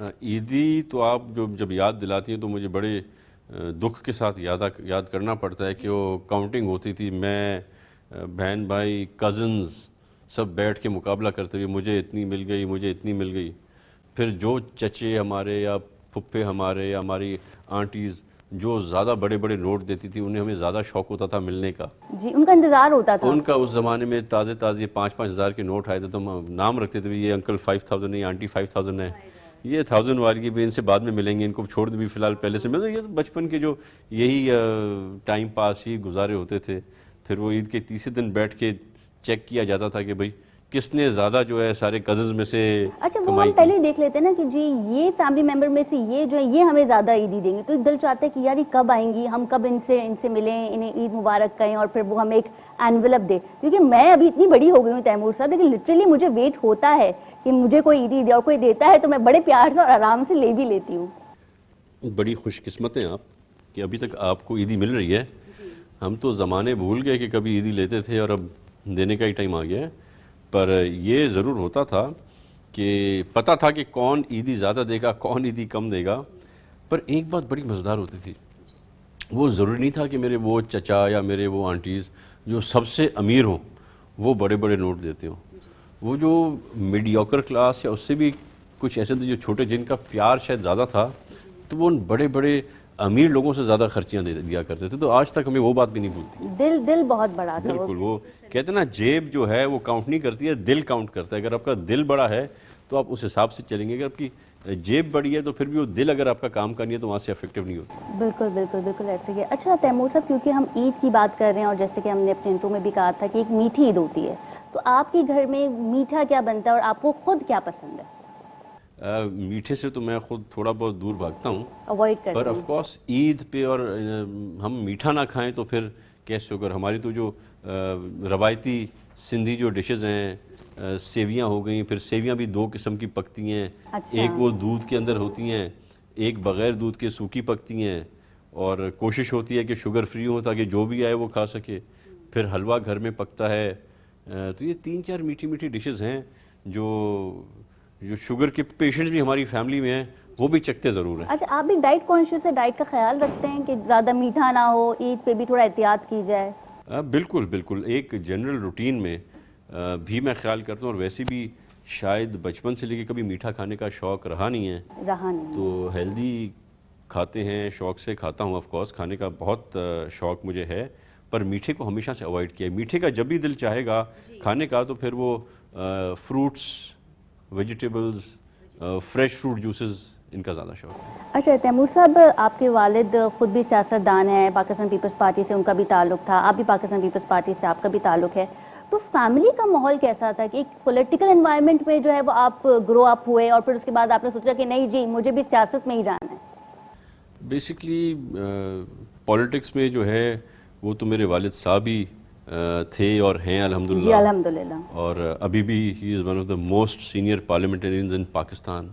عیدی تو آپ جب یاد دلاتی ہیں تو مجھے بڑے دکھ کے ساتھ یاد کرنا پڑتا ہے کہ وہ کاؤنٹنگ ہوتی تھی، میں بہن بھائی کزنز سب بیٹھ کے مقابلہ کرتے ہوئے مجھے اتنی مل گئی، مجھے اتنی مل گئی. پھر جو چچے ہمارے یا پھپھے ہمارے یا ہماری آنٹیز جو زیادہ بڑے بڑے نوٹ دیتی تھی انہیں ہمیں زیادہ شوق ہوتا تھا ملنے کا. جی ان کا انتظار ہوتا تھا. ان کا اس زمانے میں تازے 5,000 کے نوٹ آئے تھے تو ہم نام رکھتے تھے یہ انکل 5,000 ہے، یہ آنٹی 5,000 ہے، یہ 1,000 والی بھی ان سے بعد میں ملیں گے، ان کو چھوڑ دیں بھی فی الحال پہلے سے ملے. یہ تو بچپن کے جو یہی ٹائم پاس ہی گزارے ہوتے تھے. پھر وہ عید کے تیسرے دن بیٹھ کے چیک کیا جاتا تھا کہ بھئی کس نے زیادہ جو ہے سارے کزنز میں سے اچھا وہ ہم پہلے ہی دیکھ لیتے ہیں نا کہ جی یہ فیملی ممبر میں سے یہ جو ہے یہ ہمیں زیادہ عیدی دیں گے، تو دل چاہتا ہے کہ یار یہ کب آئیں گی، ہم کب ان سے ملیں، انہیں عید مبارک کہیں اور پھر وہ ہمیں ایک اینولپ دے. کیونکہ میں ابھی اتنی بڑی ہو گئی ہوں تیمور صاحب، لیکن لٹرلی مجھے ویٹ ہوتا ہے کہ مجھے کوئی عیدی دے، اور کوئی دیتا ہے تو میں بڑے پیار سے اور آرام سے لے بھی لیتی ہوں. بڑی خوش قسمت ہیں آپ کہ ابھی تک آپ کو عیدی مل رہی ہے. ہم تو زمانے بھول گئے کہ کبھی عیدی لیتے تھے اور اب دینے کا ہی ٹائم آ گیا ہے. پر یہ ضرور ہوتا تھا کہ پتہ تھا کہ کون عیدی زیادہ دے گا، کون عیدی کم دے گا. پر ایک بات بڑی مزیدار ہوتی تھی، وہ ضروری نہیں تھا کہ میرے وہ چچا یا میرے وہ آنٹیز جو سب سے امیر ہوں وہ بڑے بڑے نوٹ دیتے ہوں. وہ جو میڈیوکر کلاس یا اس سے بھی کچھ ایسے تھے جو چھوٹے جن کا پیار شاید زیادہ تھا تو وہ ان بڑے بڑے امیر لوگوں سے زیادہ خرچیاں دیا کرتے تھے. تو آج تک ہمیں وہ بات بھی نہیں بھولتی. دل بہت بڑا تھا. بالکل، وہ کہتے ہیں نا جیب جو ہے وہ کاؤنٹ نہیں کرتی ہے، دل کاؤنٹ کرتا ہے. اگر آپ کا دل بڑا ہے تو آپ اس حساب سے چلیں گے. اگر آپ کی جیب بڑی ہے تو پھر بھی وہ دل اگر آپ کا کام کا نہیں ہے تو وہاں سے افیکٹو نہیں ہوتا. بالکل بالکل بالکل ایسے ہی ہے. اچھا تیمور صاحب، کیونکہ ہم عید کی بات کر رہے ہیں اور جیسے کہ ہم نے اپنے انٹرو میں بھی کہا تھا کہ ایک میٹھی عید ہوتی ہے، تو آپ کے گھر میں میٹھا کیا بنتا ہے اور آپ کو خود کیا پسند ہے؟ میٹھے سے تو میں خود تھوڑا بہت دور بھاگتا ہوں، اوائڈ کرتے پر ہیں. آف کورس عید پہ اور ہم میٹھا نہ کھائیں تو پھر کیسے ہوگا. ہماری تو جو روایتی سندھی جو ڈشز ہیں، سیویاں ہو گئیں. پھر سیویاں بھی دو قسم کی پکتی ہیں. اچھا. ایک وہ دودھ کے اندر ہوتی ہیں، ایک بغیر دودھ کے سوکھی پکتی ہیں، اور کوشش ہوتی ہے کہ شوگر فری ہو تاکہ جو بھی آئے وہ کھا سکے. پھر حلوہ گھر میں پکتا ہے. تو یہ 3-4 میٹھی میٹھی ڈشز ہیں جو شوگر کے پیشنٹس بھی ہماری فیملی میں ہیں وہ بھی چکھتے ضرور ہیں. اچھا آپ بھی ڈائٹ کانشیس ہے، ڈائٹ کا خیال رکھتے ہیں کہ زیادہ میٹھا نہ ہو، عید پہ بھی تھوڑا احتیاط کی جائے؟ بالکل بالکل، ایک جنرل روٹین میں بھی میں خیال کرتا ہوں. اور ویسے بھی شاید بچپن سے لے کے کبھی میٹھا کھانے کا شوق رہا نہیں ہے، تو ہیلدی کھاتے ہیں، شوق سے کھاتا ہوں. آف کورس کھانے کا بہت شوق مجھے ہے، پر میٹھے کو ہمیشہ سے اوائڈ کیا ہے. میٹھے کا جب بھی دل چاہے گا کھانے کا تو پھر وہ fruits, vegetables, fresh fruit juices, ان کا زیادہ شوق ہے. اچھا تیمور صاحب، آپ کے والد خود بھی سیاست دان ہیں، پاکستان پیپلز پارٹی سے ان کا بھی تعلق تھا، آپ بھی پاکستان پیپلز پارٹی سے آپ کا بھی تعلق ہے، تو فیملی کا ماحول کیسا تھا کہ ایک پولیٹیکل انوائرمنٹ میں جو ہے وہ آپ گرو اپ ہوئے اور پھر اس کے بعد آپ نے سوچا کہ نہیں جی مجھے بھی سیاست میں ہی جانا ہے؟ بیسکلی پولیٹکس میں جو ہے وہ تو میرے والد صاحب ہی تھے اور ہیں الحمدللہ. جی الحمدللہ. اور ابھی بھی he is one of the most senior parliamentarians in Pakistan.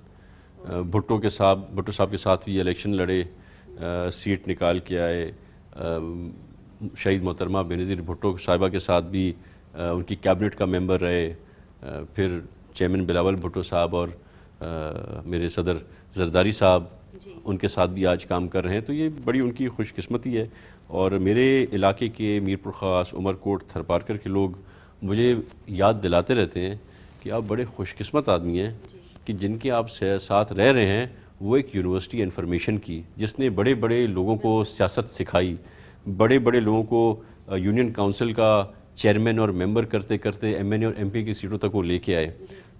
Bhutto صاحب کے ساتھ بھی الیکشن لڑے، سیٹ نکال کے آئے. شہید محترمہ بینظیر بھٹو صاحبہ کے ساتھ بھی ان کی کیبنٹ کا ممبر رہے. پھر چیئرمین بلاول بھٹو صاحب اور میرے صدر زرداری صاحب ان کے ساتھ بھی آج کام کر رہے ہیں. تو یہ بڑی ان کی خوش قسمتی ہے. اور میرے علاقے کے میرپور خاص، عمر کوٹ، تھرپارکر کے لوگ مجھے یاد دلاتے رہتے ہیں کہ آپ بڑے خوش قسمت آدمی ہیں کہ جن کے آپ ساتھ رہ رہے ہیں وہ ایک یونیورسٹی انفارمیشن کی جس نے بڑے بڑے لوگوں کو سیاست سکھائی، بڑے بڑے لوگوں کو یونین کونسل کا چیئرمین اور ممبر کرتے کرتے ایم این اے اور ایم پی کی سیٹوں تک وہ لے کے آئے.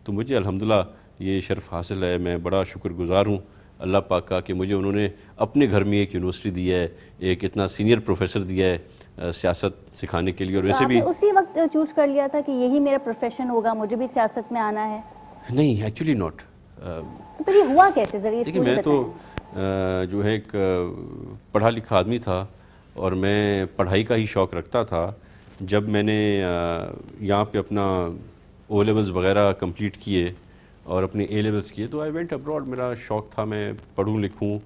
تو مجھے الحمدللہ یہ شرف حاصل ہے. میں بڑا شکر گزار ہوں اللہ پاک کا کہ مجھے انہوں نے اپنے گھر میں ایک یونیورسٹی دی ہے، ایک اتنا سینئر پروفیسر دیا ہے سیاست سکھانے کے لیے. اور ویسے بھی اسی وقت چوز کر لیا تھا کہ یہی میرا پروفیشن ہوگا، مجھے بھی سیاست میں آنا ہے؟ نہیں، ایکچولی ناٹ. تو پھر یہ ہوا کیسے ذریعے؟ دیکھیے میں تو جو ہے ایک پڑھا لکھا آدمی تھا اور میں پڑھائی کا ہی شوق رکھتا تھا. جب میں نے یہاں پہ اپنا او لیولز وغیرہ کمپلیٹ کیے اور اپنے اے لیولز کیے تو آئی وینٹ ابراڈ. میرا شوق تھا میں پڑھوں لکھوں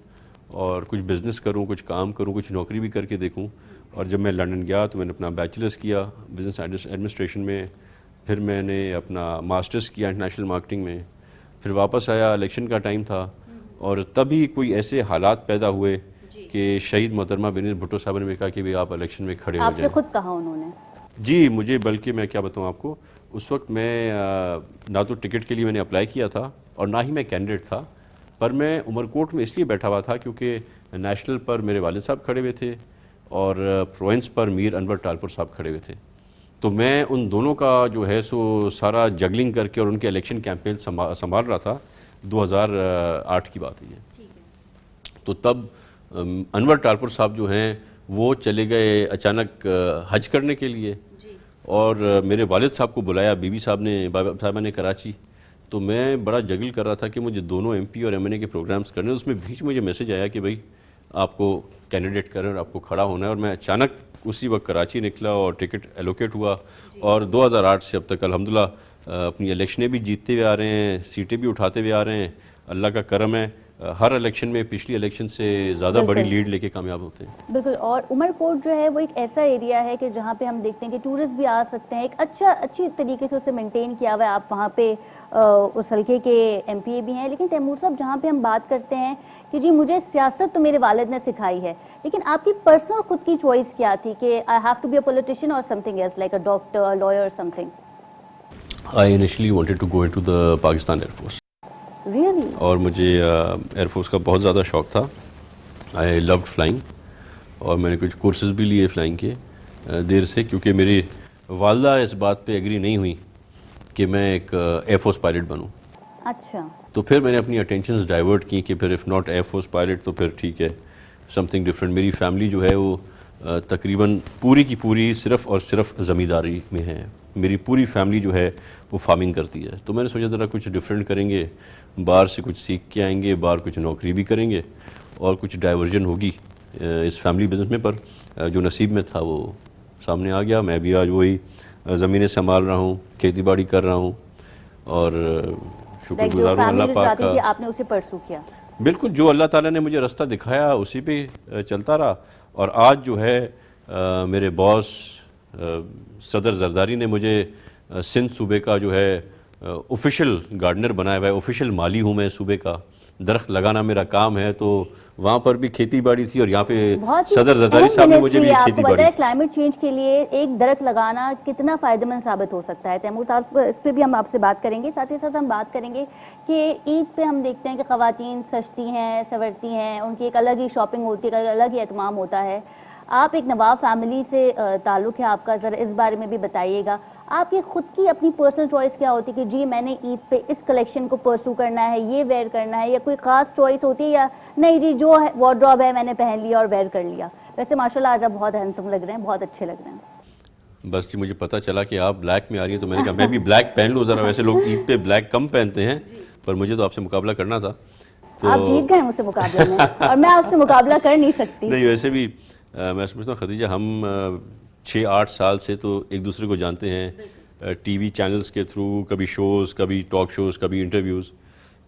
اور کچھ بزنس کروں، کچھ کام کروں، کچھ نوکری بھی کر کے دیکھوں. اور جب میں لنڈن گیا تو میں نے اپنا بیچلرز کیا بزنس ایڈمنسٹریشن میں، پھر میں نے اپنا ماسٹرز کیا انٹرنیشنل مارکیٹنگ میں. پھر واپس آیا، الیکشن کا ٹائم تھا اور تبھی کوئی ایسے حالات پیدا ہوئے کہ شہید محترمہ بینظیر بھٹو صاحب نے کہا کہ بھی آپ الیکشن میں کھڑے ہو آپ سے جائیں. خود کہا انہوں نے؟ جی مجھے، بلکہ میں کیا بتاؤں آپ کو، اس وقت میں نہ تو ٹکٹ کے لیے میں نے اپلائی کیا تھا اور نہ ہی میں کینڈیڈیٹ تھا، پر میں عمر کوٹ میں اس لیے بیٹھا ہوا تھا کیونکہ نیشنل پر میرے والد صاحب کھڑے ہوئے تھے اور پروونس پر میر انور ٹالپور صاحب کھڑے ہوئے تھے. تو میں ان دونوں کا جو ہے سو سارا جگلنگ کر کے اور ان کے الیکشن کیمپین سنبھال رہا تھا. 2008 کی بات ہے یہ. تو تب انور ٹالپور صاحب جو ہیں وہ چلے گئے اچانک حج کرنے کے لیے، اور میرے والد صاحب کو بلایا بی بی صاحبہ نے کراچی. تو میں بڑا جگل کر رہا تھا کہ مجھے دونوں ایم پی اور ایم این اے کے پروگرامز کرنے. اس میں بیچ مجھے میسج آیا کہ بھائی آپ کو کینڈیڈیٹ کریں اور آپ کو کھڑا ہونا ہے، اور میں اچانک اسی وقت کراچی نکلا اور ٹکٹ ایلوکیٹ ہوا. اور 2008 سے اب تک الحمدللہ اپنی الیکشنیں بھی جیتتے ہوئے آ رہے ہیں، سیٹیں بھی اٹھاتے ہوئے آ رہے ہیں. اللہ کا کرم ہے، ہر الیکشن میں پچھلی الیکشن سے زیادہ بڑی لیڈ لے کے کامیاب ہوتے ہیں. بالکل. اور عمر کوٹ جو ہے وہ ایک ایسا ایریا ہے کہ جہاں پہ ہم دیکھتے ہیں کہ ٹورسٹ بھی آ سکتے ہیں. ایک اچھی طریقے سے اسے مینٹین کیا ہوا ہے. آپ وہاں پہ اس حلقے کے ایم پی اے بھی ہیں. لیکن تیمور صاحب جہاں پہ ہم بات کرتے ہیں کہ جی مجھے سیاست تو میرے والد نے سکھائی ہے، لیکن آپ کی پرسنل خود کی چوائس کیا تھی کہ I have to be a politician اور something else like a doctor, lawyer, something? I initially wanted to go into the Pakistan Air Force. Really? اور مجھے ایئر فورس کا بہت زیادہ شوق تھا. آئی لوڈ فلائنگ، اور میں نے کچھ کورسز بھی لیے فلائنگ کے دیر سے، کیونکہ میری والدہ اس بات پہ ایگری نہیں ہوئی کہ میں ایک ایئر فورس پائلٹ بنوں. اچھا. تو پھر میں نے اپنی اٹینشنز ڈائیورٹ کی کہ پھر if not air force pilot تو پھر ٹھیک ہے سم تھنگ ڈفرینٹ. میری فیملی جو ہے وہ تقریباً پوری کی پوری صرف اور صرف زمینداری میں ہے. میری پوری فیملی جو ہے وہ فارمنگ کرتی ہے. تو میں نے سوچا ذرا کچھ ڈفرینٹ کریں گے، باہر سے کچھ سیکھ کے آئیں گے، باہر کچھ نوکری بھی کریں گے اور کچھ ڈائیورژن ہوگی اس فیملی بزنس میں. پر جو نصیب میں تھا وہ سامنے آ گیا. میں بھی آج وہی زمینیں سنبھال رہا ہوں، کھیتی باڑی کر رہا ہوں، اور شکر گزار ہوں اللہ پاک کا. آپ نے اسے پرسو کیا؟ بالکل، جو اللہ تعالیٰ نے مجھے رستہ دکھایا اسی پہ چلتا رہا. اور آج جو ہے میرے باس صدر زرداری نے مجھے سندھ صوبے کا جو ہے آفیشیل گارڈنر بنایا ہوا ہے. آفیشیل مالی ہوں میں صوبے کا. درخت لگانا میرا کام ہے، تو وہاں پر بھی کھیتی باڑی تھی اور یہاں پہ صدر زرداری صاحب نے مجھے بھی کھیتی باڑی. کلائمیٹ چینج کے لیے ایک درخت لگانا کتنا فائدہ مند ثابت ہو سکتا ہے تیمور صاحب، اس پہ بھی ہم آپ سے بات کریں گے. ساتھ ہی ساتھ ہم بات کریں گے کہ عید پہ ہم دیکھتے ہیں کہ خواتین سجتی ہیں، سنورتی ہیں، ان کی ایک الگ ہی شاپنگ ہوتی ہے، الگ ہی اہتمام ہوتا ہے. آپ ایک نواب فیملی سے تعلق ہے آپ کا، ذرا اس بارے میں بھی بتائیے گا. آپ کی خود کی اپنی پرسنل چوائس کیا ہوتی ہے کہ جی میں نے عید پہ اس کلیکشن کو پرسو کرنا ہے، یہ ویئر کرنا ہے، یا کوئی خاص چوائس ہوتی ہے، یا نہیں جی جو وارڈروب ہے میں نے پہن لیا اور ویئر کر لیا؟ ویسے ماشاءاللہ آج آپ بہت ہینڈسم لگ رہے ہیں، بہت اچھے لگ رہے ہیں. بس جی مجھے پتہ چلا کہ آپ بلیک میں آ رہی ہیں تو میں نے کہا میں بھی بلیک پہن لوں ذرا. ویسے لوگ عید پہ بلیک کم پہنتے ہیں، پر مجھے تو آپ سے مقابلہ کرنا تھا. آپ جیت گئے مجھ سے مقابلے میں اور میں آپ سے مقابلہ کر نہیں سکتی. نہیں، ویسے بھی میں سمجھتا ہوں خدیجہ ہم 6-8 سال سے تو ایک دوسرے کو جانتے ہیں ٹی وی چینلز کے تھرو، کبھی شوز، کبھی ٹاک شوز، کبھی انٹرویوز.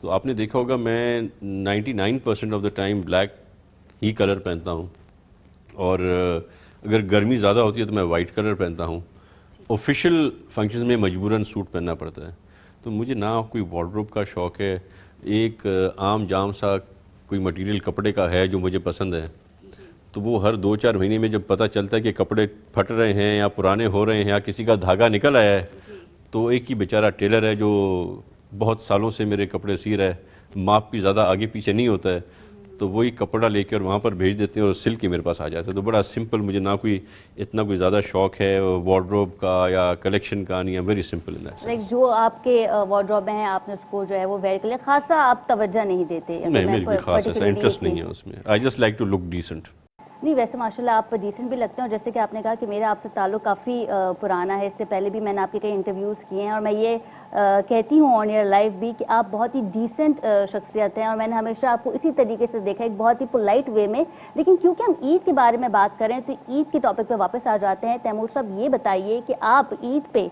تو آپ نے دیکھا ہوگا میں 99% of the time black he colour پہنتا ہوں، اور اگر گرمی زیادہ ہوتی ہے تو میں وائٹ کلر پہنتا ہوں. آفیشیل فنکشنز میں مجبوراً سوٹ پہننا پڑتا ہے. تو مجھے نہ کوئی وارڈروب کا شوق ہے، ایک عام جام سا کوئی مٹیریل کپڑے کا ہے جو مجھے پسند ہے. تو وہ ہر 2-4 مہینے میں جب پتہ چلتا ہے کہ کپڑے پھٹ رہے ہیں یا پرانے ہو رہے ہیں یا کسی کا دھاگا نکل آیا ہے، تو ایک ہی بیچارہ ٹیلر ہے جو بہت سالوں سے میرے کپڑے سی رہا ہے، ماپ بھی زیادہ آگے پیچھے نہیں ہوتا ہے، تو وہی کپڑا لے کے اور وہاں پر بھیج دیتے ہیں اور سل کے میرے پاس آ جاتا ہے. تو بڑا سمپل، مجھے نہ کوئی اتنا کوئی زیادہ شوق ہے وارڈروب کا یا کلیکشن کا، نہیں ہے. Very simple in that sense. جو آپ کے وارڈروب ہیں آپ نے اس کو جو ہے وہ ویئر کر لیا، خاصا آپ توجہ نہیں دیتے؟ نہیں، میری کوئی خاص ایسا انٹرسٹ نہیں ہے اس میں. I just like to look decent. نہیں، ویسے ماشاءاللہ آپ ڈیسنٹ بھی لگتے ہیں، اور جیسے کہ آپ نے کہا کہ میرا آپ سے تعلق کافی پرانا ہے. اس سے پہلے بھی میں نے آپ کے کئی انٹرویوز کیے ہیں، اور میں یہ کہتی ہوں آن ایئر لائف بھی کہ آپ بہت ہی ڈیسنٹ شخصیت ہیں، اور میں نے ہمیشہ آپ کو اسی طریقے سے دیکھا، ایک بہت ہی پولائٹ وے میں. لیکن کیونکہ ہم عید کے بارے میں بات کریں تو عید کے ٹاپک پہ واپس آ جاتے ہیں. تیمور صاحب یہ بتائیے کہ آپ عید پہ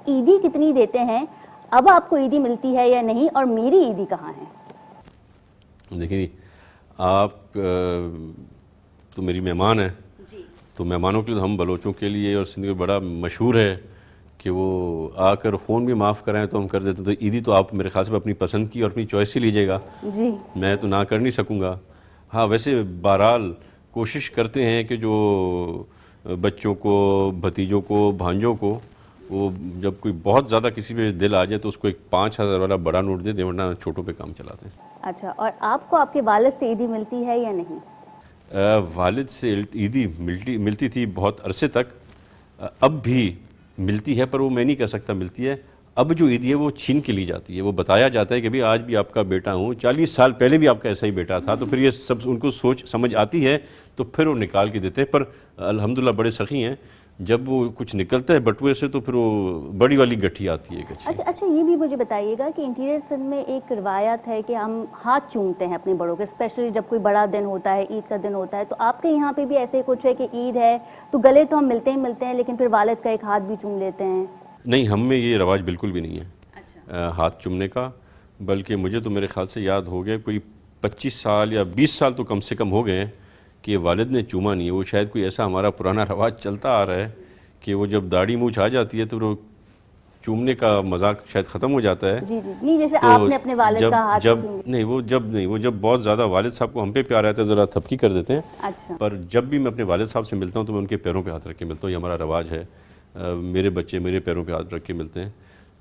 عیدی کتنی دیتے ہیں؟ اب آپ کو عیدی ملتی ہے یا نہیں، اور میری عیدی کہاں ہے؟ دیکھیں آپ تو میری مہمان ہے، تو مہمانوں کے لیے ہم بلوچوں کے لیے اور سندھ میں بڑا مشہور ہے کہ کہ وہ آ کر خون بھی معاف کرائیں تو ہم کر دیتے. تو عیدی تو آپ میرے خیال سے اپنی پسند کی اور اپنی چوائس سے لیجیے گا, جی میں تو نہ کر نہیں سکوں گا. ہاں ویسے بہرحال کوشش کرتے ہیں کہ جو بچوں کو, بھتیجوں کو, بھانجوں کو, وہ جب کوئی بہت زیادہ کسی پہ دل آ جائے تو اس کو ایک 5,000 والا بڑا نوٹ دے دیں, ورنہ چھوٹوں پہ کام چلاتے ہیں. اچھا, اور آپ کو آپ کے والد سے عیدی ملتی ہے یا نہیں؟ والد سے عیدی ملتی تھی بہت عرصے تک, اب بھی ملتی ہے, پر وہ میں نہیں کہہ سکتا ملتی ہے. اب جو عیدی ہے وہ چھین کے لی جاتی ہے. وہ بتایا جاتا ہے کہ بھی آج بھی آپ کا بیٹا ہوں, 40 سال پہلے بھی آپ کا ایسا ہی بیٹا تھا. تو پھر یہ سب ان کو سوچ سمجھ آتی ہے تو پھر وہ نکال کے دیتے ہیں. پر الحمدللہ بڑے سخی ہیں, جب وہ کچھ نکلتا ہے بٹوے سے تو پھر وہ بڑی والی گٹھی آتی ہے. اچھا یہ بھی مجھے بتائیے گا کہ انٹیریئر سندھ میں ایک روایت ہے کہ ہم ہاتھ چومتے ہیں اپنے بڑوں کے, اسپیشلی جب کوئی بڑا دن ہوتا ہے, عید کا دن ہوتا ہے. تو آپ کے یہاں پہ بھی ایسے کچھ ہے کہ عید ہے تو گلے تو ہم ملتے ہیں لیکن پھر والد کا ایک ہاتھ بھی چوم لیتے ہیں؟ نہیں, ہم میں یہ رواج بالکل بھی نہیں ہے ہاتھ چومنے کا. بلکہ مجھے تو میرے خیال سے یاد ہو گیا کوئی 25 سال یا 20 سال تو کم سے کم ہو گئے ہیں کہ والد نے چوما نہیں ہے. وہ شاید کوئی ایسا ہمارا پرانا رواج چلتا آ رہا ہے کہ وہ جب داڑھی مونچھ آ جاتی ہے تو وہ چومنے کا مذاق شاید ختم ہو جاتا ہے. جی نہیں, جیسے آپ نے اپنے والد کا ہاتھ وہ جب بہت زیادہ والد صاحب کو ہم پہ پیار آتا ہے ذرا تھپکی کر دیتے ہیں. اچھا, پر جب بھی میں اپنے والد صاحب سے ملتا ہوں تو میں ان کے پیروں پہ ہاتھ رکھ کے ملتا ہوں. یہ ہمارا رواج ہے, میرے بچے میرے پیروں پہ ہاتھ رکھ کے ملتے ہیں.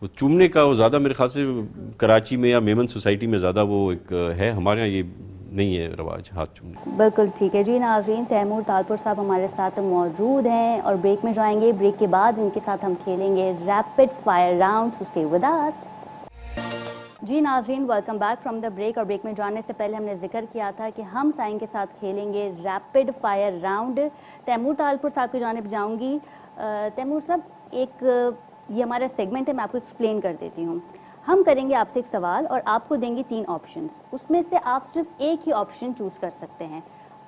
وہ چومنے کا وہ زیادہ میرے خیال سے کراچی میں یا میمن سوسائٹی میں زیادہ وہ ایک ہے, ہمارے ہاں یہ نہیں ہے رواج ہاتھ چومنے. بالکل ٹھیک ہے جی. ناظرین, تیمور تالپور صاحب ہمارے ساتھ موجود ہیں اور بریک میں جائیں گے. بریک کے بعد ان کے ساتھ ہم کھیلیں گے rapid fire round. So stay with us. جی ناظرین, welcome back from the break. اور بریک میں جانے سے پہلے ہم نے ذکر کیا تھا کہ ہم سائن کے ساتھ کھیلیں گے rapid fire round. Taimur Talpur صاحب کی جانب جاؤں گی. تیمور صاحب, ایک یہ ہمارا سیگمنٹ ہے, میں آپ کو ایکسپلین کر دیتی ہوں. ہم کریں گے آپ سے ایک سوال اور آپ کو دیں گے 3 آپشنز. اس میں سے آپ صرف ایک ہی آپشن چوز کر سکتے ہیں.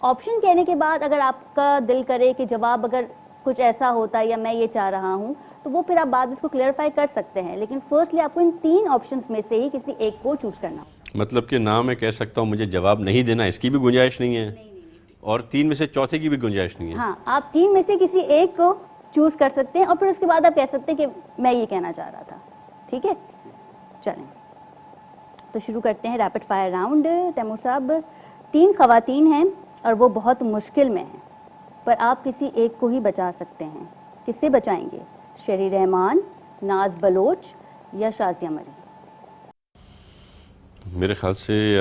آپشن کہنے کے بعد اگر آپ کا دل کرے کہ جواب اگر کچھ ایسا ہوتا ہے یا میں یہ چاہ رہا ہوں تو وہ پھر آپ بعد اس کو کلیئرفائی کر سکتے ہیں. لیکن فرسٹلی آپ کو ان 3 آپشنز میں سے ہی کسی ایک کو چوز کرنا ہو. مطلب کہ نہ میں کہہ سکتا ہوں مجھے جواب نہیں دینا, اس کی بھی گنجائش نہیں ہے, اور 3 میں سے چوتھے کی بھی گنجائش نہیں ہے. ہاں, آپ 3 میں سے کسی ایک کو چوز کر سکتے ہیں اور پھر اس کے بعد آپ کہہ سکتے ہیں کہ میں یہ کہنا چاہ رہا تھا. ٹھیک ہے, چلیں تو شروع کرتے ہیں ریپڈ فائر راؤنڈ. تیمور صاحب, 3 خواتین ہیں اور وہ بہت مشکل میں ہیں, پر آپ کسی ایک کو ہی بچا سکتے ہیں. کس سے بچائیں گے؟ شیری رحمان, ناز بلوچ یا شازیہ مری؟ میرے خیال سے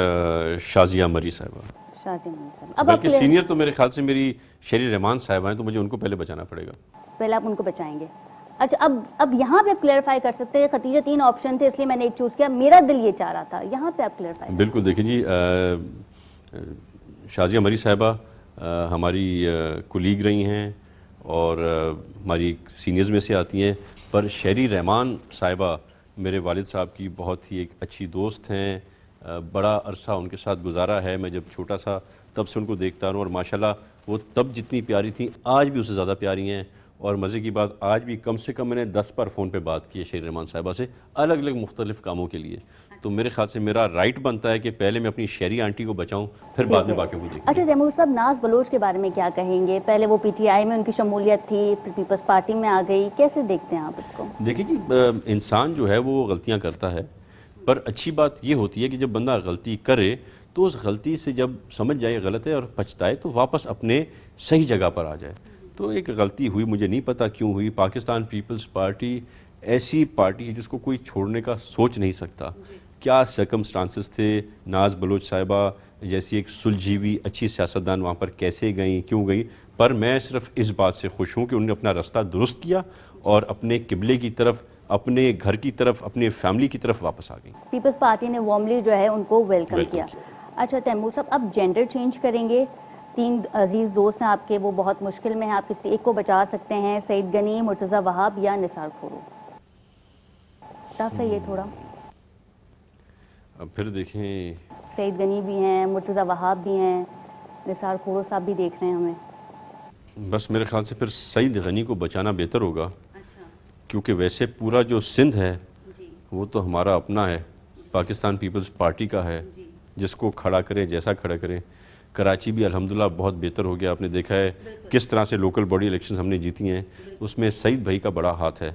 شازیہ مری صاحبہ. شازیہ مری صاحب. بلکہ سینئر تو میرے خیال سے میری شیری رحمان صاحبہ ہیں, تو مجھے ان کو پہلے بچانا پڑے گا. پہلے آپ ان کو بچائیں گے. اچھا, اب یہاں پہ آپ کلیئرفائی کر سکتے ہیں. خدیجہ 3 آپشن تھے اس لیے میں نے ایک چوز کیا, میرا دل یہ چاہ رہا تھا. یہاں پہ آپ کلیئرفائی. بالکل, دیکھیں جی, شازیہ مری صاحبہ ہماری کولیگ رہی ہیں اور ہماری سینئرز میں سے آتی ہیں. پر شیری رحمان صاحبہ میرے والد صاحب کی بہت ہی ایک اچھی دوست ہیں. بڑا عرصہ ان کے ساتھ گزارا ہے. میں جب چھوٹا سا تب سے ان کو دیکھتا ہوں, اور ماشاءاللہ وہ تب جتنی پیاری تھیں آج بھی اس سے زیادہ پیاری ہیں. اور مزے کی بات, آج بھی کم سے کم میں نے 10 بار فون پہ بات کی ہے شیری رحمان صاحبہ سے, الگ الگ مختلف کاموں کے لیے. تو میرے خیال سے میرا رائٹ بنتا ہے کہ پہلے میں اپنی شیری آنٹی کو بچاؤں, پھر بعد میں باقیوں کو دیکھیں. اچھا تیمور صاحب, ناز بلوچ کے بارے میں کیا کہیں گے؟ پہلے وہ PTI میں ان کی شمولیت تھی, پھر پیپلز پارٹی میں آ گئی, کیسے دیکھتے ہیں آپ اس کو؟ دیکھیں جی, انسان جو ہے وہ غلطیاں کرتا ہے, پر اچھی بات یہ ہوتی ہے کہ جب بندہ غلطی کرے تو اس غلطی سے جب سمجھ جائے غلط ہے اور پچھتائے تو واپس اپنے صحیح جگہ پر آ جائے. تو ایک غلطی ہوئی, مجھے نہیں پتا کیوں ہوئی. پاکستان پیپلز پارٹی ایسی پارٹی ہے جس کو کوئی چھوڑنے کا سوچ نہیں سکتا. کیا سرکمسٹانسز تھے, ناز بلوچ صاحبہ جیسی ایک سلجھی ہوئی اچھی سیاستدان وہاں پر کیسے گئیں, کیوں گئیں. پر میں صرف اس بات سے خوش ہوں کہ انہوں نے اپنا راستہ درست کیا اور اپنے قبلے کی طرف, اپنے گھر کی طرف, اپنے فیملی کی طرف واپس آ گئیں. پیپلز پارٹی نے وارملی جو ہے ان کو ویلکم کیا. اچھا تیمور صاحب, اب جینڈر چینج کریں گے. 3 عزیز دوست ہیں آپ کے, وہ بہت مشکل میں ہیں, آپ کسی ایک کو بچا سکتے ہیں. سعید غنی, مرتضیٰ وہاب یا نثار کھورو؟ ٹف ہے یہ تھوڑا. اب پھر دیکھیں, سعید غنی بھی ہیں, مرتضیٰ وہاب بھی ہیں, نثار کھورو صاحب بھی دیکھ رہے ہیں ہمیں. بس میرے خیال سے پھر سعید غنی کو بچانا بہتر ہوگا, کیونکہ ویسے پورا جو سندھ ہے وہ تو ہمارا اپنا ہے, پاکستان پیپلز پارٹی کا ہے, جس کو کھڑا کرے جیسا کھڑا کرے. کراچی بھی الحمدللہ بہت بہتر ہو گیا, آپ نے دیکھا ہے کس طرح سے لوکل باڈی الیکشنز ہم نے جیتی ہیں, اس میں سعید بھائی کا بڑا ہاتھ ہے.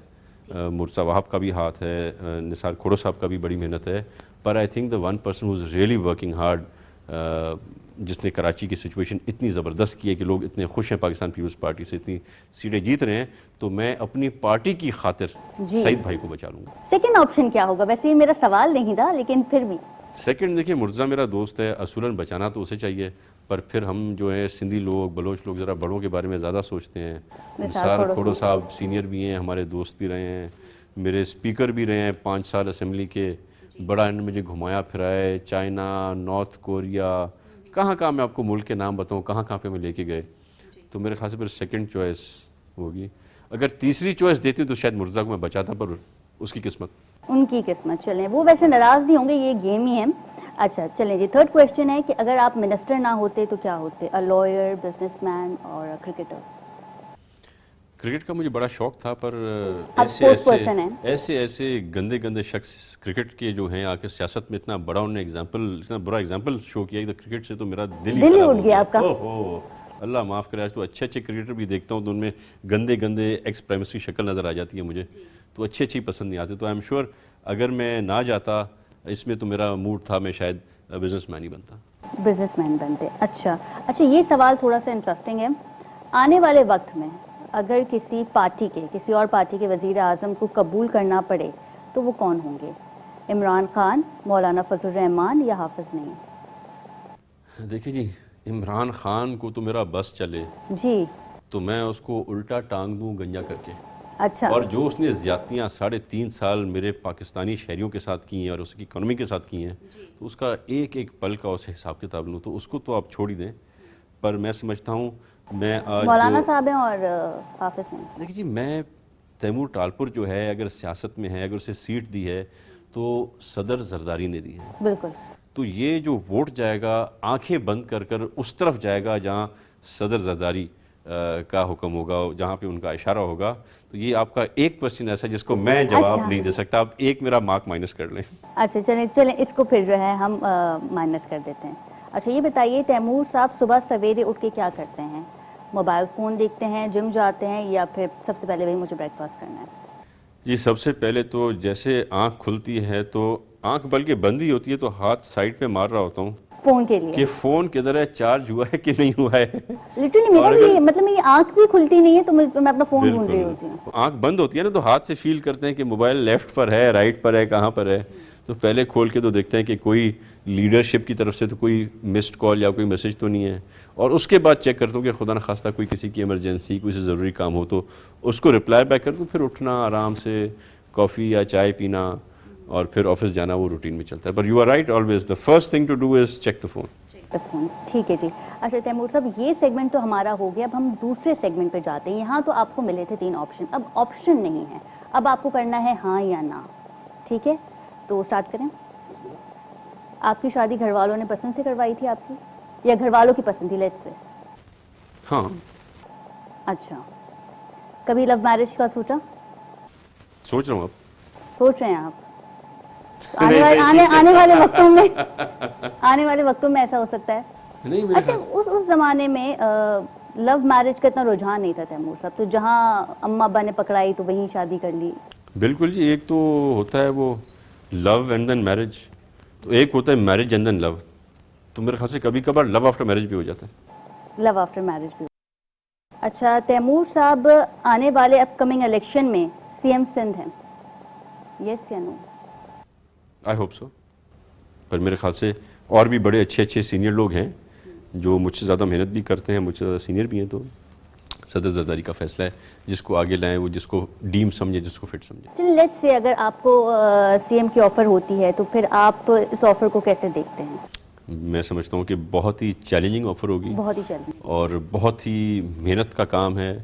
مرزا وہاب کا بھی ہاتھ ہے, نثار کھوڑو صاحب کا بھی بڑی محنت ہے, پر I think the one person who is really working hard, جس نے کراچی کی سچویشن اتنی زبردست کی ہے کہ لوگ اتنے خوش ہیں پاکستان پیپلز پارٹی سے, اتنی سیٹیں جیت رہے ہیں, تو میں اپنی پارٹی کی خاطر سعید بھائی کو بچا لوں گا. سیکنڈ آپشن کیا ہوگا؟ ویسے یہ میرا سوال نہیں تھا لیکن پھر بھی. سیکنڈ دیکھیے, مرزا میرا دوست ہے, اصولاً بچانا تو اسے چاہیے, پر پھر ہم جو ہیں سندھی لوگ, بلوچ لوگ ذرا بڑوں کے بارے میں زیادہ سوچتے ہیں. نثار کھوڑو صاحب سینئر بھی ہیں, ہمارے دوست بھی رہے ہیں, میرے اسپیکر بھی رہے ہیں 5 سال اسمبلی کے, بڑا انہوں نے مجھے گھمایا پھرائے, چائنا, نارتھ کوریا, کہاں کہاں میں آپ کو ملک کے نام بتاؤں, کہاں کہاں پہ میں لے کے گئے. تو میرے خیال سے پھر سیکنڈ چوائس ہوگی. اگر تیسری چوائس دیتی تو شاید مرزا کو میں بچاتا, پر اس کی قسمت. ان کی قسمت. چلیں, وہ ویسے ناراض نہیں ہوں گے, یہ گیم ہی ہے. اچھا چلیں جی, تھرڈ کویشچن ہے کہ اگر آپ منسٹر نہ ہوتے تو کیا ہوتے؟ لائر, بزنس مین اور کرکٹر. کرکٹ کا مجھے بڑا شوق تھا, پر ایسے گندے شخص کرکٹ کے جو ہیں آ کے سیاست میں اتنا بڑا انہوں نے اتنا برا ایگزامپل شو کیا کہ کرکٹ سے تو میرا دل ہی اٹھ گیا آپ کا. اللہ معاف کرے, آج تو اچھے کرکٹر بھی دیکھتا ہوں تو ان میں گندے ایکس پرائم منسٹر کی شکل نظر آ جاتی ہے مجھے, تو اچھی پسند نہیں آتے. تو آئی ایم شیور اگر میں نہ جاتا اس میں تو میرا موڈ تھا میں شاید بزنس مین ہی بنتا. بزنس مین بنتے. اچھا, یہ سوال تھوڑا سا انٹرسٹنگ ہے. آنے والے وقت میں اگر کسی اور پارٹی کے وزیر اعظم کو قبول کرنا پڑے تو وہ کون ہوں گے؟ عمران خان, مولانا فضل الرحمان یا حافظ نعیم؟ دیکھیں جی, عمران خان کو تو میرا بس چلے جی تو میں اس کو الٹا ٹانگ دوں گنجا کر کے. اچھا. اور جو اس نے زیادتیاں 3.5 سال میرے پاکستانی شہریوں کے ساتھ کی ہیں اور اس کی اکانومی کے ساتھ کی ہیں, تو اس کا ایک پل کا اسے حساب کتاب لوں, تو اس کو تو آپ چھوڑ ہی دیں. پر میں سمجھتا ہوں میں آج مولانا صاحب ہیں اور حافظ ہیں. دیکھیں جی, میں تیمور ٹالپور جو ہے اگر سیاست میں ہے, اگر اسے سیٹ دی ہے تو صدر زرداری نے دی ہے. بالکل. تو یہ جو ووٹ جائے گا آنکھیں بند کر اس طرف جائے گا جہاں صدر زرداری کا حکم ہوگا, جہاں پہ ان کا اشارہ ہوگا. تو یہ آپ کا ایک کوسچن ایسا ہے جس کو میں جواب نہیں دے سکتا, آپ ایک میرا مارک مائنس کر لیں. اچھا چلیں اس کو پھر جو ہے ہم مائنس کر دیتے ہیں. اچھا یہ بتائیے, تیمور صاحب صبح سویرے اٹھ کے کیا کرتے ہیں؟ موبائل فون دیکھتے ہیں, جم جاتے ہیں, یا پھر سب سے پہلے وہی مجھے بریک فاسٹ کرنا ہے؟ جی, سب سے پہلے تو جیسے آنکھ کھلتی ہے تو آنکھ بلکہ بند ہی ہوتی ہے تو ہاتھ سائڈ پہ مار رہا ہوتا ہوں فون کے لیے کہ فون کدھر ہے, چارج ہوا ہے کہ نہیں ہوا ہے. لٹرلی میرا مطلب میری آنکھ بھی کھلتی نہیں ہے تو میں اپنا فون ڈھونڈ رہی ہوتی ہوں. آنکھ بند ہوتی ہے نا تو ہاتھ سے فیل کرتے ہیں کہ موبائل لیفٹ پر ہے, رائٹ پر ہے, کہاں پر ہے. تو پہلے کھول کے تو دیکھتے ہیں کہ کوئی لیڈرشپ کی طرف سے تو کوئی مسڈ کال یا کوئی میسج تو نہیں ہے, اور اس کے بعد چیک کرتا ہوں کہ خدا نخواستہ کوئی کسی کی ایمرجنسی, کوئی ضروری کام ہو تو اس کو رپلائی بیک کر دوں. پھر اٹھنا, آرام سے کافی یا چائے پینا, اور پھر آفس جانا, وہ روٹین میں چلتا ہے. پر you are right, always the first thing to do is check the phone. ٹھیک ہے جی. اچھا تیمور صاحب, یہ سیگمنٹ تو ہمارا ہو گیا, اب ہم دوسرے سیگمنٹ پہ جاتے ہیں. یہاں تو آپ کو ملے تھے 3 آپشن, اب آپشن نہیں ہے, اب آپ کو کرنا ہے ہاں یا نہ. ٹھیک ہے, تو اسٹارٹ کریں. آپ کی شادی گھر والوں نے پسند سے کروائی تھی آپ کی, یا گھر والوں کی پسند تھی لیٹ سے؟ ہاں. اچھا, کبھی لو میرج کا سوچا؟ سوچ رہا ہوں. آپ سوچ رہے ہیں آپ؟ آنے والے وقتوں میں ایسا ہو سکتا ہے. اچھا, اس زمانے میں لو میرج کا اتنا رجحان نہیں تھا تیمور صاحب, تو جہاں اماں ابا نے پکڑائی تو وہیں شادی کر لی. بالکل جی, ایک تو ہوتا ہے وہ لو اینڈ دین میرج, تو ایک ہوتا ہے میرج اینڈ دین لو. تو میرے خیال سے کبھی کبھار لو آفٹر میرج بھی ہو جاتا ہے. لو آفٹر میرج بھی. اچھا تیمور صاحب, آنے والے اپ کمنگ الیکشن میں سی ایم سندھ ہیں, یس یا نو؟ I hope so. پر میرے خیال سے اور بھی بڑے اچھے سینئر لوگ ہیں جو مجھ سے زیادہ محنت بھی کرتے ہیں, مجھ سے زیادہ سینئر بھی ہیں. تو صدر زرداری کا فیصلہ ہے, جس کو آگے لائیں وہ جس کو ڈیم سمجھے, جس کو فٹ سمجھے. چلیے لیٹس سے اگر آپ کو سی ایم کی آفر ہوتی ہے تو پھر آپ اس آفر کو کیسے دیکھتے ہیں؟ میں سمجھتا ہوں کہ بہت ہی چیلنجنگ آفر ہوگی, بہت ہی چیلنجنگ, اور بہت ہی محنت کا کام ہے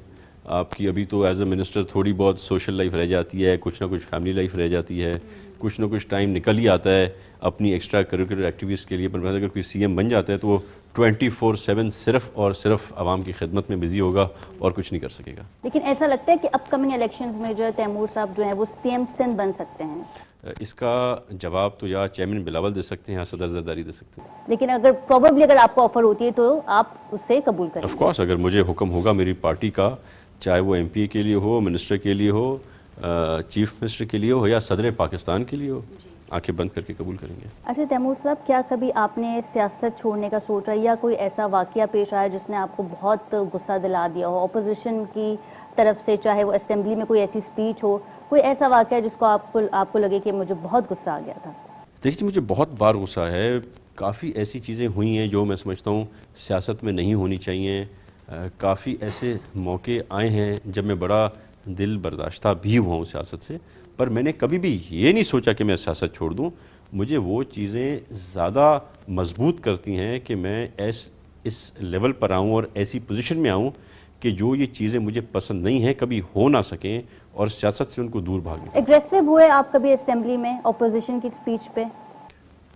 آپ کی. ابھی تو ایز اے منسٹر تھوڑی بہت سوشل لائف رہ جاتی ہے, کچھ نہ کچھ فیملی لائف رہ جاتی ہے, کچھ نہ کچھ ٹائم نکل ہی آتا ہے اپنی ایکسٹرا کریکولر ایکٹیویٹیز کے لیے. پر اگر کوئی سی ایم بن جاتا ہے تو وہ 24/7 صرف اور صرف عوام کی خدمت میں بزی ہوگا اور کچھ نہیں کر سکے گا. لیکن ایسا لگتا ہے کہ اپ کمنگ الیکشنز میں جو ہے تیمور صاحب جو ہیں وہ سی ایم سندھ بن سکتے ہیں. اس کا جواب تو یا چیئرمین بلاول دے سکتے ہیں یا صدر زرداری دے سکتے ہیں. لیکن اگر پروبیبلی اگر آپ کو آفر ہوتی ہے تو آپ اسے قبول کریں؟ آف کورس, اگر مجھے حکم ہوگا میری پارٹی کا, چاہے وہ ایم پی کے لیے ہو, منسٹر کے لیے ہو, چیف منسٹر کے لیے ہو یا صدر پاکستان کے لیے ہو، آنکھیں بند کر کے قبول کریں گے۔ اچھا تیمور صاحب، کیا کبھی آپ نے سیاست چھوڑنے کا سوچا یا کوئی ایسا واقعہ پیش آیا جس نے آپ کو بہت غصہ دلا دیا ہو اپوزیشن کی طرف سے، چاہے وہ اسمبلی میں کوئی ایسی اسپیچ ہو، کوئی ایسا واقعہ جس کو آپ کو لگے کہ مجھے بہت غصہ آ گیا تھا؟ دیکھیے مجھے بہت بار غصہ ہے، کافی ایسی چیزیں ہوئی ہیں جو میں سمجھتا ہوں سیاست میں نہیں ہونی چاہیے، کافی ایسے موقع آئے ہیں جب میں بڑا دل برداشتہ بھی ہوا ہوں سیاست سے، پر میں نے کبھی بھی یہ نہیں سوچا کہ میں سیاست چھوڑ دوں۔ مجھے وہ چیزیں زیادہ مضبوط کرتی ہیں کہ میں اس لیول پر آؤں اور ایسی پوزیشن میں آؤں کہ جو یہ چیزیں مجھے پسند نہیں ہیں کبھی ہو نہ سکیں اور سیاست سے ان کو دور بھاگیں۔ ایگریسو ہوئے آپ کبھی اسمبلی میں اپوزیشن کی اسپیچ پہ؟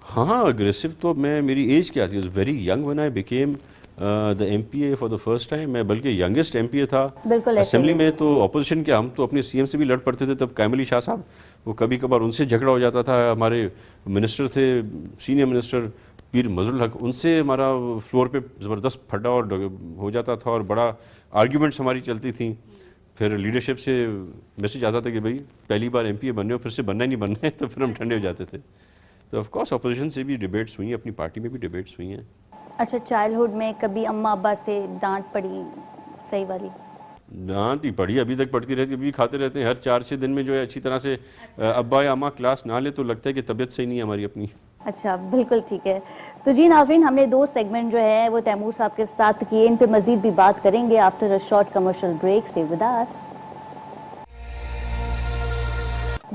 ہاں اگریسو تو میری ایج کیا تھی، very young when I became the MPA for the first time، میں بلکہ ینگسٹ MPA تھا بالکل اسمبلی میں۔ تو اپوزیشن کے ہم تو اپنے CM سے بھی لڑ پڑتے تھے، تب قائم علی شاہ صاحب، وہ کبھی کبھار ان سے جھگڑا ہو جاتا تھا، ہمارے منسٹر تھے سینئر منسٹر پیر مظہر الحق، ان سے ہمارا فلور پہ زبردست پھڈا اور ہو جاتا تھا اور بڑا آرگیومنٹس ہماری چلتی تھیں۔ پھر لیڈرشپ سے میسج آتا تھا کہ بھائی پہلی بار MPA بننے ہو، پھر سے بننا ہی نہیں بننا ہے، تو پھر ہم ٹھنڈے ہو جاتے تھے۔ تو آف کورس اپوزیشن سے بھی ڈیبیٹس ہوئی ہیں، اپنی پارٹی میں بھی ڈیبیٹس ہوئی ہیں۔ اچھا چائلڈہڈ میں کبھی اماں ابا سے ڈانٹ پڑی صحیح والی؟ ڈانٹ ہی پڑی، ابھی تک پڑتی رہتی، ابھی کھاتے رہتے ہیں، ہر 4-6 دن میں جو ہے اچھی طرح سے ابا یا اماں کلاس نہ لے تو لگتا ہے کہ طبیعت صحیح نہیں ہے ہماری اپنی۔ اچھا بالکل ٹھیک ہے۔ تو جی ناظرین، ہم نے 2 سیگمنٹ جو ہے وہ تیمور صاحب کے ساتھ کیے، ان پہ مزید بھی بات کریں گے after a short commercial break. Stay with us.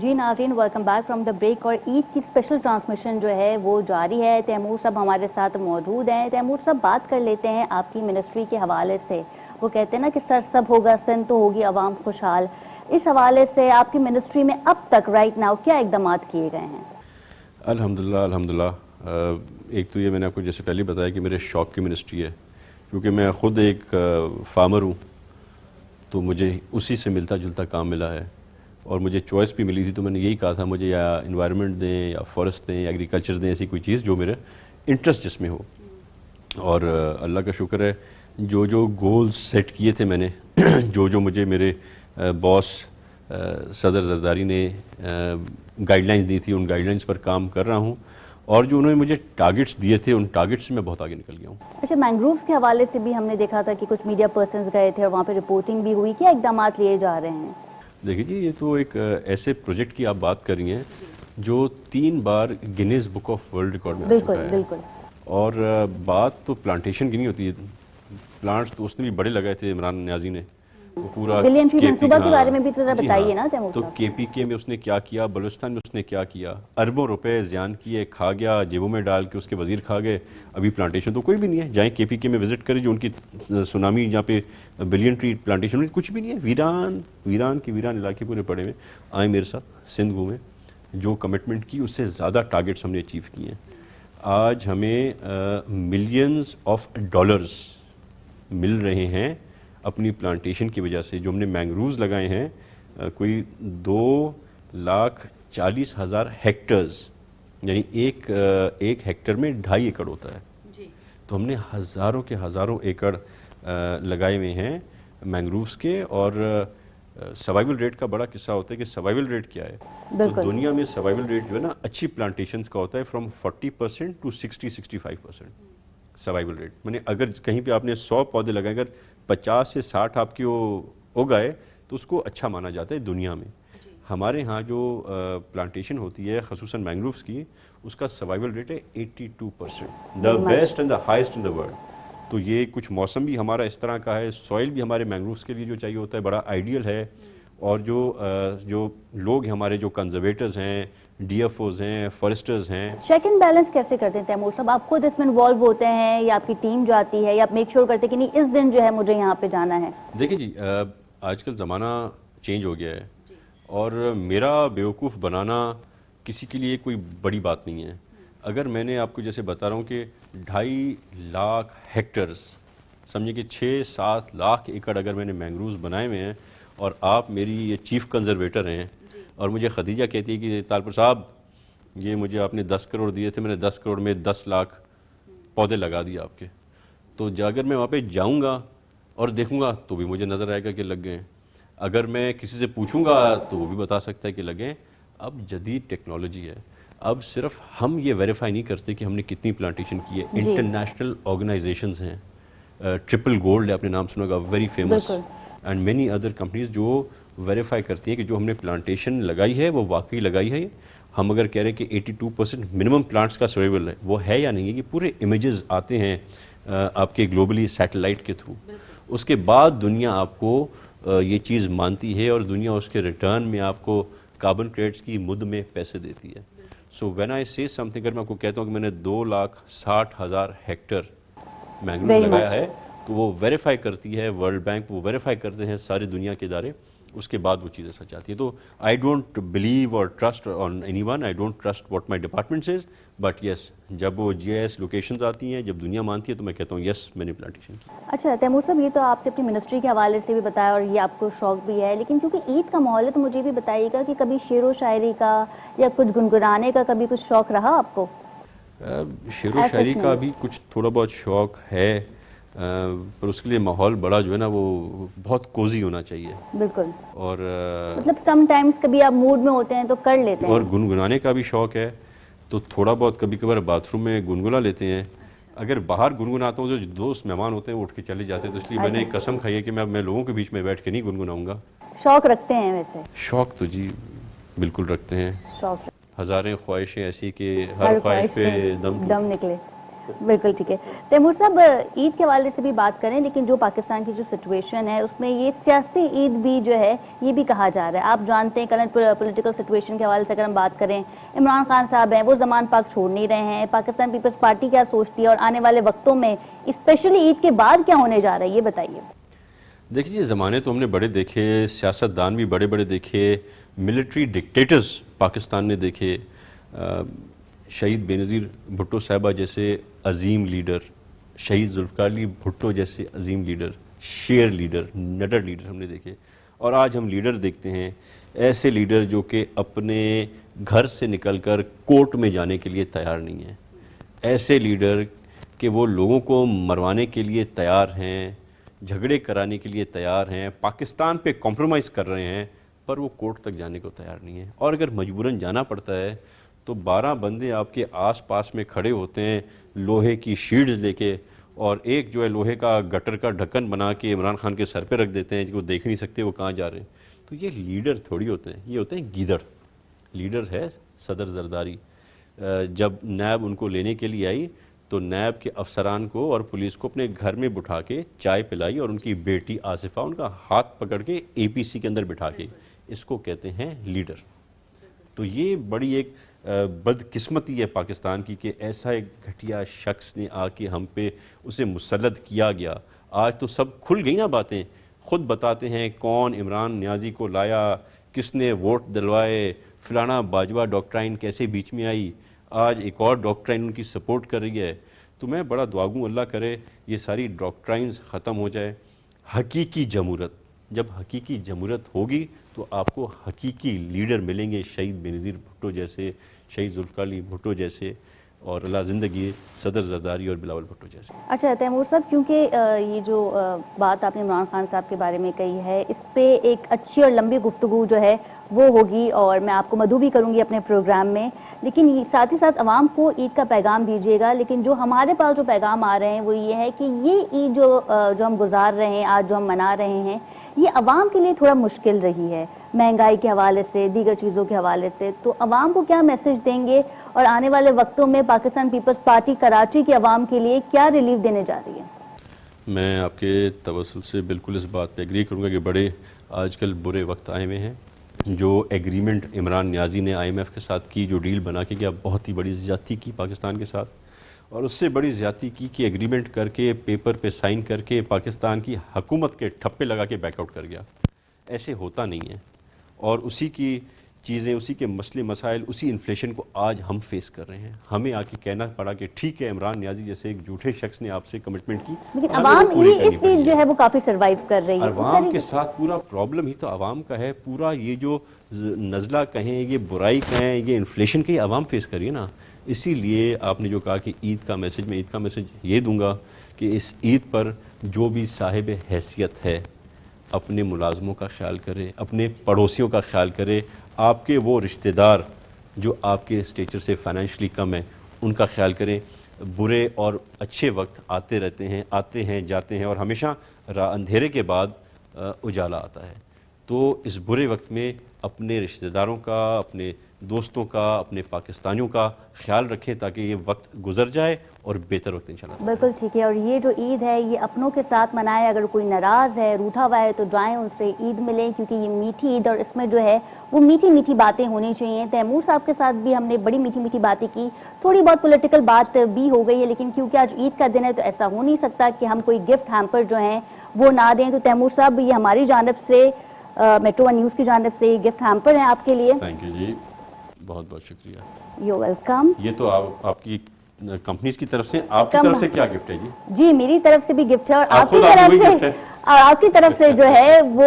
جی ناظرین، welcome back from the break, اور عید کی اسپیشل ٹرانسمیشن جو ہے وہ جاری ہے۔ تیمور صاحب ہمارے ساتھ موجود ہیں۔ تیمور صاحب، بات کر لیتے ہیں آپ کی منسٹری کے حوالے سے۔ وہ کہتے ہیں نا کہ سر سب ہوگا سن تو ہوگی عوام خوشحال، اس حوالے سے آپ کی منسٹری میں اب تک رائٹ ناؤ کیا اقدامات کیے گئے ہیں؟ الحمدللہ ایک تو یہ میں نے آپ کو جیسے پہلے بتایا کہ میرے شوق کی منسٹری ہے، کیونکہ میں خود ایک فارمر ہوں، تو مجھے اسی سے ملتا جلتا کام ملا ہے، اور مجھے چوائس بھی ملی تھی، تو میں نے یہی کہا تھا مجھے یا انوائرمنٹ دیں یا فارسٹ دیں یا ایگریکلچر دیں، ایسی کوئی چیز جو میرے انٹرسٹ جس میں ہو۔ اور اللہ کا شکر ہے جو گولز سیٹ کیے تھے میں نے، جو مجھے میرے باس صدر زرداری نے گائیڈ لائنز دی تھی، ان گائیڈ لائنز پر کام کر رہا ہوں، اور جو انہوں نے مجھے ٹارگٹس دیے تھے ان ٹارگٹس سے میں بہت آگے نکل گیا ہوں۔ اچھا، مینگرووز کے حوالے سے بھی ہم نے دیکھا تھا کہ کچھ میڈیا پرسنز گئے تھے اور وہاں پہ رپورٹنگ بھی ہوئی، کیا اقدامات لیے جا رہے ہیں؟ دیکھیے جی، یہ تو ایک ایسے پروجیکٹ کی آپ بات کر رہی ہیں جو 3 بار Guinness book of world record میں آ چکا ہے۔ بالکل۔ اور بات تو پلانٹیشن کی نہیں ہوتی ہے، پلانٹس تو اس نے بھی بڑے لگائے تھے عمران نیازی نے، وہ پورا بلین ٹری منصوبہ کے بارے میں بھی ذرا بتائیے نا تیمور تو صاحب۔ KPK میں اس نے کیا کیا، بلوچستان میں اس نے کیا کیا، اربوں روپے زیان کیے، کھا گیا، جیبوں میں ڈال کے اس کے وزیر کھا گئے، ابھی پلانٹیشن تو کوئی بھی نہیں ہے۔ جائیں KPK میں وزٹ کریں، جو ان کی سونامی جہاں پہ بلین ٹری پلانٹیشن ہوئی، کچھ بھی نہیں ہے، ویران کی ویران علاقے پورے پڑے ہوئے۔ آئیں میرے ساتھ سندھ گھومیں، جو کمٹمنٹ کی اس سے زیادہ ٹارگٹس ہم نے اچیو کیے ہیں۔ آج ہمیں ملینز آف ڈالرز مل رہے ہیں اپنی پلانٹیشن کی وجہ سے، جو ہم نے مینگرووز لگائے ہیں، کوئی 2,40,000 ہیکٹرز، یعنی ایک ہیکٹر میں 2.5 ایکڑ ہوتا ہے، تو ہم نے ہزاروں کے ہزاروں ایکڑ لگائے ہوئے ہیں مینگرووز کے۔ اور سروائیول ریٹ کا بڑا قصہ ہوتا ہے کہ سروائیول ریٹ کیا ہے، تو دنیا میں سروائیول ریٹ جو ہے نا اچھی پلانٹیشنز کا ہوتا ہے فرام 40% to 60-65% سروائیول ریٹ۔ میں نے اگر کہیں پہ آپ نے 100 پودے لگائے، اگر 50 سے 60 آپ کے وہ اگائے تو اس کو اچھا مانا جاتا ہے دنیا میں۔ ہمارے ہاں جو پلانٹیشن ہوتی ہے خصوصاً مینگرووز کی، اس کا سروائیول ریٹ ہے 82%، the best and the highest in the world. تو یہ کچھ موسم بھی ہمارا اس طرح کا ہے، سوائل بھی ہمارے مینگرووز کے لیے جو چاہیے ہوتا ہے بڑا آئیڈیل ہے، اور جو لوگ ہیں ہمارے، جو کنزرویٹرز ہیں، DFOs ہیں، فارسٹرز ہیں۔ چیک اینڈ بیلنس کیسے کرتے ہیں تیمور صاحب؟ آپ خود اس میں انوالو ہوتے ہیں یا آپ کی ٹیم جاتی ہے، یا آپ میک شور کرتے ہیں کہ نہیں اس دن جو ہے مجھے یہاں پہ جانا ہے؟ دیکھیں جی، آج کل زمانہ چینج ہو گیا ہے، اور میرا بیوقوف بنانا کسی کے لیے کوئی بڑی بات نہیں ہے۔ اگر میں نے آپ کو جیسے بتا رہا ہوں کہ 2.5 لاکھ ہیکٹرز، سمجھیں کہ 6-7 لاکھ ایکڑ اگر میں نے مینگرووز بنائے ہوئے ہیں، اور آپ میری یہ چیف کنزرویٹر ہیں، اور مجھے خدیجہ کہتی ہے کہ طالپور صاحب یہ مجھے آپ نے 10 کروڑ دیے تھے، میں نے 10 کروڑ میں 10 لاکھ پودے لگا دیے آپ کے، تو اگر میں وہاں پہ جاؤں گا اور دیکھوں گا تو بھی مجھے نظر آئے گا کہ لگ گئے ہیں۔ اگر میں کسی سے پوچھوں گا تو وہ بھی بتا سکتا ہے کہ لگیں. اب جدید ٹیکنالوجی ہے, اب صرف ہم یہ ویریفائی نہیں کرتے کہ ہم نے کتنی پلانٹیشن کی ہے, انٹرنیشنل آرگنائزیشنز ہیں, ٹرپل گولڈ ہے, آپ نے نام سنا ہوگا, very famous, and many other companies جو ویریفائی کرتی ہیں کہ جو ہم نے پلانٹیشن لگائی ہے وہ واقعی لگائی ہے. ہم اگر کہہ رہے ہیں کہ 82% منیمم پلانٹس کا سرویول ہے, وہ ہے یا نہیں ہے, یہ پورے امیجز آتے ہیں آپ کے گلوبلی سیٹلائٹ کے تھرو. اس کے بعد دنیا آپ کو یہ چیز مانتی ہے اور دنیا اس کے ریٹرن میں آپ کو کاربن کریڈٹس کی مد میں پیسے دیتی ہے. سو وین آئی سے سم تھنگ, اگر میں آپ کو کہتا ہوں کہ میں نے 2,60,000 ہیکٹر مینگروو لگایا ہے, تو وہ ویریفائی کرتی ہے ورلڈ بینک, وہ ویریفائی کرتے ہیں ساری دنیا کے ادارے, اس کے بعد وہ چیزیں سچ آتی ہیں. تو آئی ڈونٹ بلیو اور trust on anyone, I don't trust what my department says, but yes جب وہ جی آئی ایس لوکیشنز آتی ہیں, جب دنیا مانتی ہے, تو میں کہتا ہوں یس میں نے پلانٹیشن کی. اچھا تیمور صاحب, یہ تو آپ نے اپنی منسٹری کے حوالے سے بھی بتایا اور یہ آپ کو شوق بھی ہے, لیکن کیونکہ عید کا ماحول ہے تو مجھے بھی بتائیے گا کہ کبھی شعر و شاعری کا یا کچھ گنگنانے کا کبھی کچھ شوق رہا آپ کو؟ شعر و شاعری کا بھی کچھ تھوڑا بہت شوق ہے, پر اس کے لیے ماحول بڑا جو ہے نا وہ بہت کوزی ہونا چاہیے. بالکل. اور مطلب سم ٹائمز کبھی آپ موڈ میں ہوتے ہیں تو کر لیتے ہیں. اور گنگنانے کا بھی شوق ہے, تو تھوڑا بہت کبھی کبھار باتھ روم میں گنگنا لیتے ہیں. اگر باہر گنگناتا ہوں, جو دوست مہمان ہوتے ہیں وہ اٹھ کے چلے جاتے ہیں, تو اس لیے میں نے ایک قسم کھائی ہے کہ میں لوگوں کے بیچ میں بیٹھ کے نہیں گنگناؤں گا. شوق رکھتے ہیں ویسے؟ شوق تو جی بالکل رکھتے ہیں. شوق, ہزاریں خواہشیں ایسی کہ ہر خواہش پہ دم نکلے. بالکل ٹھیک ہے. تیمور صاحب, عید کے حوالے سے بھی بات کریں, لیکن جو پاکستان کی جو سچویشن ہے اس میں یہ سیاسی عید بھی جو ہے یہ بھی کہا جا رہا ہے. آپ جانتے ہیں کرنٹ پولیٹیکل سچویشن کے حوالے سے اگر ہم بات کریں, عمران خان صاحب ہیں وہ زمان پاک چھوڑ نہیں رہے ہیں, پاکستان پیپلز پارٹی کیا سوچتی ہے اور آنے والے وقتوں میں اسپیشلی عید کے بعد کیا ہونے جا رہا ہے, یہ بتائیے. دیکھیے, زمانے تو ہم نے بڑے دیکھے, سیاستدان بھی بڑے بڑے دیکھے, ملٹری ڈکٹیٹرز پاکستان نے دیکھے, شہید بے نظیر بھٹو صاحبہ جیسے عظیم لیڈر, شہید ذوالفقار علی بھٹو جیسے عظیم لیڈر, شیر لیڈر, نڈر لیڈر ہم نے دیکھے. اور آج ہم لیڈر دیکھتے ہیں, ایسے لیڈر جو کہ اپنے گھر سے نکل کر کورٹ میں جانے کے لیے تیار نہیں ہیں, ایسے لیڈر کہ وہ لوگوں کو مروانے کے لیے تیار ہیں, جھگڑے کرانے کے لیے تیار ہیں, پاکستان پہ کمپرومائز کر رہے ہیں, پر وہ کورٹ تک جانے کو تیار نہیں ہیں. اور اگر مجبوراً جانا پڑتا ہے تو 12 بندے آپ کے آس پاس میں کھڑے ہوتے ہیں لوہے کی شیلڈز لے کے, اور ایک جو ہے لوہے کا گٹر کا ڈھکن بنا کے عمران خان کے سر پہ رکھ دیتے ہیں, جو دیکھ نہیں سکتے وہ کہاں جا رہے ہیں. تو یہ لیڈر تھوڑی ہوتے ہیں, یہ ہوتے ہیں گیدڑ. لیڈر ہے صدر زرداری. جب نیب ان کو لینے کے لیے آئی تو نیب کے افسران کو اور پولیس کو اپنے گھر میں بٹھا کے چائے پلائی, اور ان کی بیٹی آصفہ ان کا ہاتھ پکڑ کے اے پی سی کے اندر بٹھا کے, اس کو کہتے ہیں لیڈر. تو یہ بڑی ایک بدقسمتی ہے پاکستان کی کہ ایسا ایک گھٹیا شخص نے آ کے ہم پہ اسے مسلط کیا گیا. آج تو سب کھل گئی نا باتیں, خود بتاتے ہیں کون عمران نیازی کو لایا, کس نے ووٹ دلوائے, فلانا باجوہ ڈاکٹرائن کیسے بیچ میں آئی, آج ایک اور ڈاکٹرائن ان کی سپورٹ کر رہی ہے. تو میں بڑا دعا گوں اللہ کرے یہ ساری ڈاکٹرائنز ختم ہو جائے. حقیقی جمہوریت, جب حقیقی جمہوریت ہوگی تو آپ کو حقیقی لیڈر ملیں گے, شہید بے نظیر بھٹو جیسے, شہید ذوالفقار علی بھٹو جیسے, اور اللہ زندگی صدر زرداری اور بلاول بھٹو جیسے. اچھا تیمور صاحب, کیونکہ یہ جو بات آپ نے عمران خان صاحب کے بارے میں کہی ہے, اس پہ ایک اچھی اور لمبی گفتگو جو ہے وہ ہوگی, اور میں آپ کو مدعو بھی کروں گی اپنے پروگرام میں, لیکن ساتھ ہی ساتھ عوام کو عید کا پیغام دیجیے گا. لیکن جو ہمارے پاس جو پیغام آ رہے ہیں وہ یہ ہے کہ یہ عید جو ہم گزار رہے ہیں, آج جو ہم منا رہے ہیں, یہ عوام کے لیے تھوڑا مشکل رہی ہے, مہنگائی کے حوالے سے, دیگر چیزوں کے حوالے سے. تو عوام کو کیا میسج دیں گے, اور آنے والے وقتوں میں پاکستان پیپلز پارٹی کراچی کے عوام کے لیے کیا ریلیف دینے جا رہی ہے؟ میں آپ کے توسل سے بالکل اس بات پہ ایگری کروں گا کہ بڑے آج کل برے وقت آئے ہوئے ہیں. جو ایگریمنٹ عمران نیازی نے آئی ایم ایف کے ساتھ کی, جو ڈیل بنا کے گیا, بہت ہی بڑی زیادتی کی پاکستان کے ساتھ, اور اس سے بڑی زیادتی کی کہ ایگریمنٹ کر کے پیپر پہ سائن کر کے پاکستان کی حکومت کے ٹھپے لگا کے بیک آؤٹ کر گیا. ایسے ہوتا نہیں ہے, اور اسی کی چیزیں, اسی کے مسئلے مسائل, اسی انفلیشن کو آج ہم فیس کر رہے ہیں. ہمیں آ کے کہنا پڑا کہ ٹھیک ہے عمران نیازی جیسے ایک جھوٹے شخص نے آپ سے کمٹمنٹ کی, لیکن عوام ہی اس چیز جو ہے وہ کافی سروائیو کر رہی ہے. عوام کے ساتھ پورا پرابلم ہی تو عوام کا ہے. پورا یہ جو نزلہ کہیں, یہ برائی کہیں, یہ انفلیشن کی عوام فیس کریے نا. اسی لیے آپ نے جو کہا کہ عید کا میسج, میں عید کا میسج یہ دوں گا کہ اس عید پر جو بھی صاحب حیثیت ہے اپنے ملازموں کا خیال کرے، اپنے پڑوسیوں کا خیال کرے، آپ کے وہ رشتہ دار جو آپ کے اسٹیچر سے فائنینشلی کم ہیں ان کا خیال کریں۔ برے اور اچھے وقت آتے رہتے ہیں، آتے ہیں جاتے ہیں، اور ہمیشہ اندھیرے کے بعد اجالا آتا ہے۔ تو اس برے وقت میں اپنے رشتہ داروں کا، اپنے دوستوں کا، اپنے پاکستانیوں کا خیال رکھیں تاکہ یہ وقت گزر جائے اور بہتر وقت انشاءاللہ۔ بالکل ٹھیک ہے، اور یہ جو عید ہے یہ اپنوں کے ساتھ منائے، اگر کوئی ناراض ہے، روٹھا ہوا ہے تو جائیں ان سے عید ملیں، کیونکہ یہ میٹھی عید اور اس میں جو ہے وہ میٹھی میٹھی باتیں ہونی چاہیے۔ تیمور صاحب کے ساتھ بھی ہم نے بڑی میٹھی میٹھی باتیں کی، تھوڑی بہت پولیٹیکل بات بھی ہو گئی ہے، لیکن کیونکہ آج عید کا دن ہے تو ایسا ہو نہیں سکتا کہ ہم کوئی گفٹ ہیمپر جو ہیں وہ نہ دیں۔ تو تیمور صاحب یہ ہماری جانب سے، میٹرو ون نیوز کی جانب سے یہ گفٹ ہیمپر ہیں آپ کے لیے۔ تھینک یو جی، بہت بہت شکریہ۔ You welcome. یہ تو آپ کی کمپنیز کی طرف سے، آپ کی طرف سے کیا گفٹ ہے جی؟ جی میری طرف سے بھی گفٹ ہے، اور آپ آپ کی خود آپ طرف کی وہی سے gift ہے؟ آپ کی طرف سے جو ہے وہ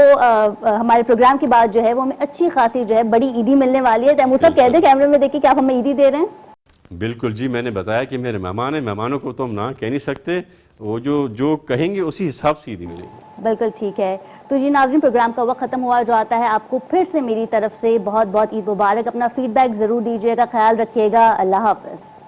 ہمارے پروگرام کے بعد جو ہے وہ ہمیں اچھی خاصی جو ہے بڑی عیدی ملنے والی ہے۔ تیمور صاحب کہہ دیں کیمرے میں دیکھیں کہ آپ ہمیں عیدی دے رہے ہیں۔ بالکل جی، میں نے بتایا کہ میرے مہمان ہیں، مہمانوں کو تو ہم نہ کہہ نہیں سکتے، وہ جو کہیں گے اسی حساب سے عیدی ملے گی۔ بالکل ٹھیک ہے۔ تو جی ناظرین، پروگرام کا وقت ختم ہوا جو آتا ہے، آپ کو پھر سے میری طرف سے بہت بہت عید مبارک۔ اپنا فیڈ بیک ضرور دیجیے گا، خیال رکھیے گا، اللہ حافظ۔